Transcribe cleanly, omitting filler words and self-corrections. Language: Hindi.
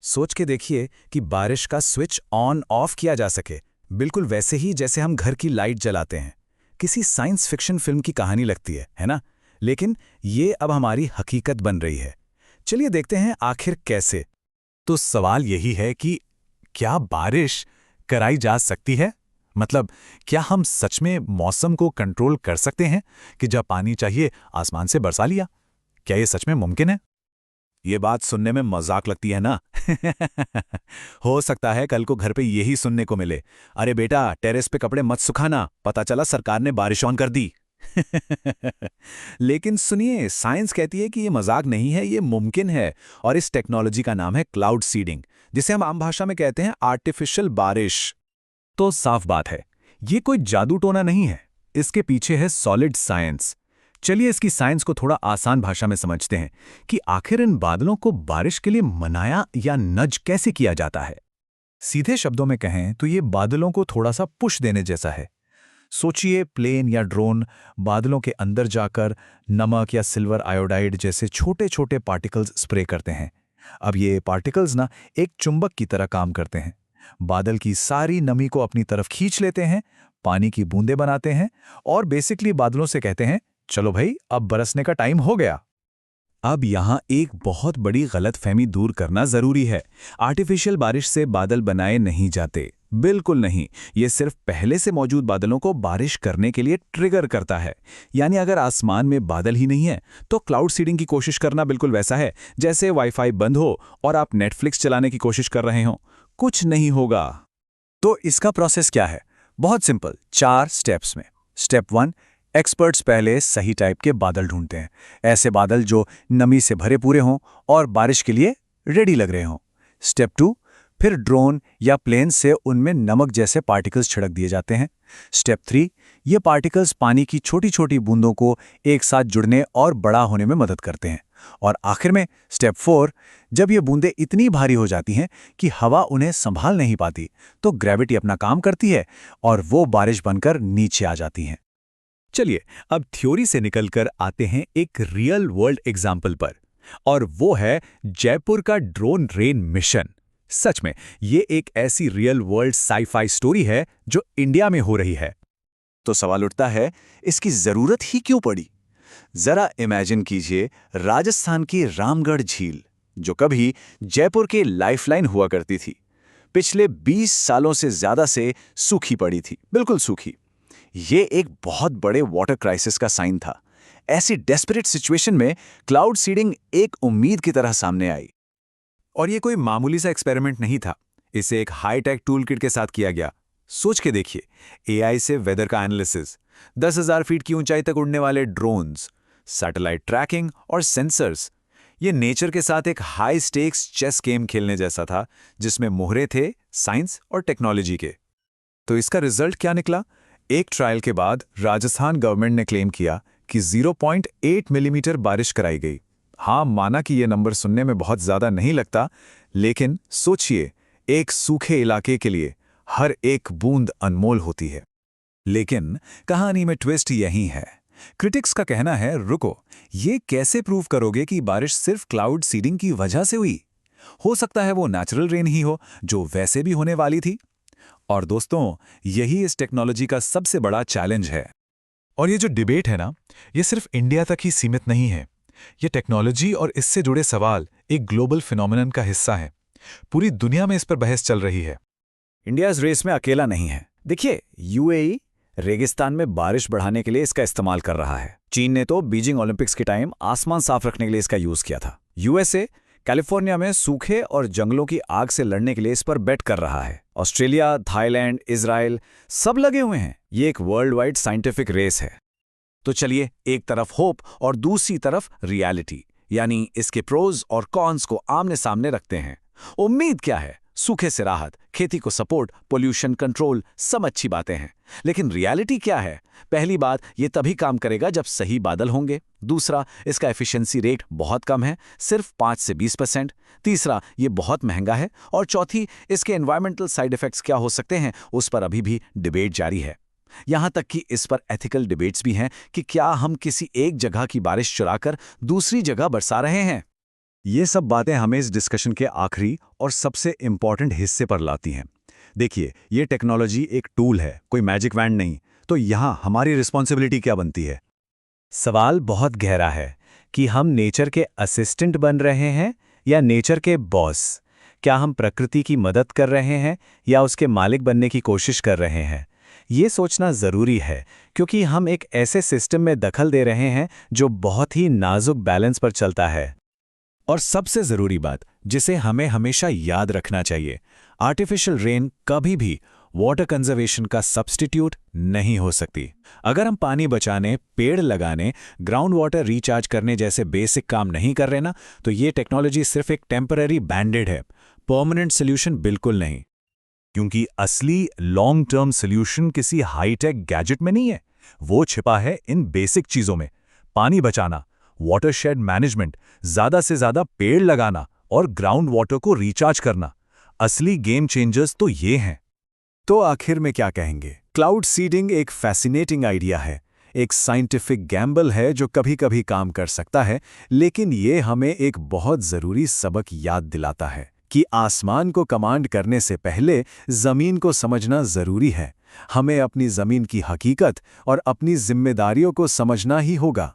सोच के देखिए कि बारिश का स्विच ऑन ऑफ किया जा सके, बिल्कुल वैसे ही जैसे हम घर की लाइट जलाते हैं। किसी साइंस फिक्शन फिल्म की कहानी लगती है ना? लेकिन ये अब हमारी हकीकत बन रही है। चलिए देखते हैं आखिर कैसे। तो सवाल यही है कि क्या बारिश कराई जा सकती है? मतलब क्या हम सच में मौसम को कंट्रोल कर सकते हैं कि जब पानी चाहिए आसमान से बरसा लिया? क्या ये सच में मुमकिन है? ये बात सुनने में मजाक लगती है ना? हो सकता है कल को घर पे यही सुनने को मिले, अरे बेटा टेरेस पे कपड़े मत सुखाना, पता चला सरकार ने बारिश ऑन कर दी। लेकिन सुनिए, साइंस कहती है कि ये मजाक नहीं है, ये मुमकिन है। और इस टेक्नोलॉजी का नाम है क्लाउड सीडिंग, जिसे हम आम भाषा में कहते हैं आर्टिफिशियल बारिश। तो साफ बात है, ये कोई जादू टोना नहीं है, इसके पीछे है सॉलिड साइंस। चलिए इसकी साइंस को थोड़ा आसान भाषा में समझते हैं कि आखिर इन बादलों को बारिश के लिए मनाया या नज कैसे किया जाता है। सीधे शब्दों में कहें तो ये बादलों को थोड़ा सा पुश देने जैसा है। सोचिए प्लेन या ड्रोन बादलों के अंदर जाकर नमक या सिल्वर आयोडाइड जैसे छोटे छोटे पार्टिकल्स स्प्रे करते हैं। अब ये पार्टिकल्स ना एक चुंबक की तरह काम करते हैं, बादल की सारी नमी को अपनी तरफ खींच लेते हैं, पानी की बूंदें बनाते हैं और बेसिकली बादलों से कहते हैं चलो भाई अब बरसने का टाइम हो गया। अब यहाँ एक बहुत बड़ी गलतफहमी दूर करना जरूरी है। आर्टिफिशियल बारिश से बादल बनाए नहीं जाते, बिल्कुल नहीं। ये सिर्फ पहले से मौजूद बादलों को बारिश करने के लिए ट्रिगर करता है। यानी अगर आसमान में बादल ही नहीं है तो क्लाउड सीडिंग की कोशिश करना बिल्कुल वैसा है जैसे वाईफाई बंद हो और आप नेटफ्लिक्स चलाने की कोशिश कर रहे हो, कुछ नहीं होगा। तो इसका प्रोसेस क्या है? बहुत सिंपल, 4 स्टेप्स में। स्टेप 1, एक्सपर्ट्स पहले सही टाइप के बादल ढूंढते हैं, ऐसे बादल जो नमी से भरे पूरे हों और बारिश के लिए रेडी लग रहे हों। स्टेप 2, फिर ड्रोन या प्लेन से उनमें नमक जैसे पार्टिकल्स छिड़क दिए जाते हैं। स्टेप 3, ये पार्टिकल्स पानी की छोटी छोटी बूंदों को एक साथ जुड़ने और बड़ा होने में मदद करते हैं। और आखिर में स्टेप 4, जब ये बूंदें इतनी भारी हो जाती हैं कि हवा उन्हें संभाल नहीं पाती, तो ग्रेविटी अपना काम करती है और वो बारिश बनकर नीचे आ जाती हैं। चलिए अब थ्योरी से निकलकर आते हैं एक रियल वर्ल्ड एग्जाम्पल पर, और वो है जयपुर का ड्रोन रेन मिशन। सच में ये एक ऐसी रियल वर्ल्ड साई-फाई स्टोरी है जो इंडिया में हो रही है। तो सवाल उठता है, इसकी जरूरत ही क्यों पड़ी? जरा इमेजिन कीजिए राजस्थान की रामगढ़ झील, जो कभी जयपुर के लाइफलाइन हुआ करती थी, पिछले 20 सालों से ज्यादा से सूखी पड़ी थी, बिल्कुल सूखी। ये एक बहुत बड़े वाटर क्राइसिस का साइन था। ऐसी डेस्परेट सिचुएशन में क्लाउड सीडिंग एक उम्मीद की तरह सामने आई। और ये कोई मामूली सा एक्सपेरिमेंट नहीं था, इसे एक हाईटेक टूल किट के साथ किया गया। सोच के देखिए, एआई से वेदर का एनालिसिस, 10,000 फीट की ऊंचाई तक उड़ने वाले ड्रोन्स, सैटेलाइट ट्रैकिंग और सेंसर्स। ये नेचर के साथ एक हाई स्टेक्स चेस गेम खेलने जैसा था, जिसमें मोहरे थे साइंस और टेक्नोलॉजी के। तो इसका रिजल्ट क्या निकला? एक ट्रायल के बाद राजस्थान गवर्नमेंट ने क्लेम किया कि 0.8 मिलीमीटर बारिश कराई गई। हाँ, माना कि यह नंबर सुनने में बहुत ज्यादा नहीं लगता, लेकिन सोचिए, एक सूखे इलाके के लिए हर एक बूंद अनमोल होती है। लेकिन कहानी में ट्विस्ट यही है। क्रिटिक्स का कहना है, रुको, ये कैसे प्रूव करोगे कि बारिश सिर्फ क्लाउड सीडिंग की वजह से हुई? हो सकता है वो नेचुरल रेन ही हो, जो वैसे भी होने वाली थी। और दोस्तों, यही इस टेक्नोलॉजी का सबसे बड़ा चैलेंज है। और ये जो डिबेट है ना, ये सिर्फ इंडिया तक ही सीमित नहीं है। ये टेक्नोलॉजी और इससे जुड़े सवाल एक ग्लोबल फिनोमेनन का हिस्सा है। पूरी दुनिया में इस पर बहस चल रही है। इंडिया इस रेस में अकेला नहीं है। देखिए, यूएई रेगिस्तान में बारिश बढ़ाने के लिए इसका इस्तेमाल कर रहा है। चीन ने तो बीजिंग ओलंपिक्स के टाइम आसमान साफ रखने के लिए इसका यूज किया था। यूएसए कैलिफोर्निया में सूखे और जंगलों की आग से लड़ने के लिए इस पर बेट कर रहा है। ऑस्ट्रेलिया, थाईलैंड, इजराइल सब लगे हुए हैं। ये एक वर्ल्ड वाइड साइंटिफिक रेस है। तो चलिए, एक तरफ होप और दूसरी तरफ रियलिटी, यानी इसके प्रोज और कॉन्स को आमने सामने रखते हैं। उम्मीद क्या है? सूखे से राहत, खेती को सपोर्ट, पोल्यूशन कंट्रोल, सब अच्छी बातें हैं। लेकिन रियलिटी क्या है? पहली बात, ये तभी काम करेगा जब सही बादल होंगे। दूसरा, इसका एफिशिएंसी रेट बहुत कम है, सिर्फ 5 से 20%। तीसरा, ये बहुत महंगा है। और चौथी, इसके एनवायरमेंटल साइड इफेक्ट्स क्या हो सकते हैं, उस पर अभी भी डिबेट जारी है। यहां तक कि इस पर एथिकल डिबेट्स भी हैं कि क्या हम किसी एक जगह की बारिश चुराकर दूसरी जगह बरसा रहे हैं। ये सब बातें हमें इस डिस्कशन के आखिरी और सबसे इम्पॉर्टेंट हिस्से पर लाती हैं। देखिए, ये टेक्नोलॉजी एक टूल है, कोई मैजिक वैंड नहीं। तो यहाँ हमारी रिस्पॉन्सिबिलिटी क्या बनती है? सवाल बहुत गहरा है कि हम नेचर के असिस्टेंट बन रहे हैं या नेचर के बॉस। क्या हम प्रकृति की मदद कर रहे हैं या उसके मालिक बनने की कोशिश कर रहे हैं? ये सोचना ज़रूरी है, क्योंकि हम एक ऐसे सिस्टम में दखल दे रहे हैं जो बहुत ही नाजुक बैलेंस पर चलता है। और सबसे ज़रूरी बात, जिसे हमें हमेशा याद रखना चाहिए, आर्टिफिशियल रेन कभी भी वाटर कंजर्वेशन का सब्स्टिट्यूट नहीं हो सकती। अगर हम पानी बचाने, पेड़ लगाने, ग्राउंड वाटर रिचार्ज करने जैसे बेसिक काम नहीं कर रहे ना, तो ये टेक्नोलॉजी सिर्फ एक टेम्पररी बैंडेड है, परमानेंट सोल्यूशन बिल्कुल नहीं। क्योंकि असली लॉन्ग टर्म सोल्यूशन किसी हाईटेक गैजेट में नहीं है, वो छिपा है इन बेसिक चीज़ों में: पानी बचाना, वाटरशेड मैनेजमेंट, ज़्यादा से ज़्यादा पेड़ लगाना और ग्राउंड वाटर को रिचार्ज करना। असली गेम चेंजर्स तो ये हैं। तो आखिर में क्या कहेंगे? क्लाउड सीडिंग एक फैसिनेटिंग आइडिया है, एक साइंटिफिक गैम्बल है जो कभी-कभी काम कर सकता है, लेकिन ये हमें एक बहुत ज़रूरी सबक याद दिलाता है कि आसमान को कमांड करने से पहले ज़मीन को समझना ज़रूरी है। हमें अपनी ज़मीन की हकीकत और अपनी जिम्मेदारियों को समझना ही होगा।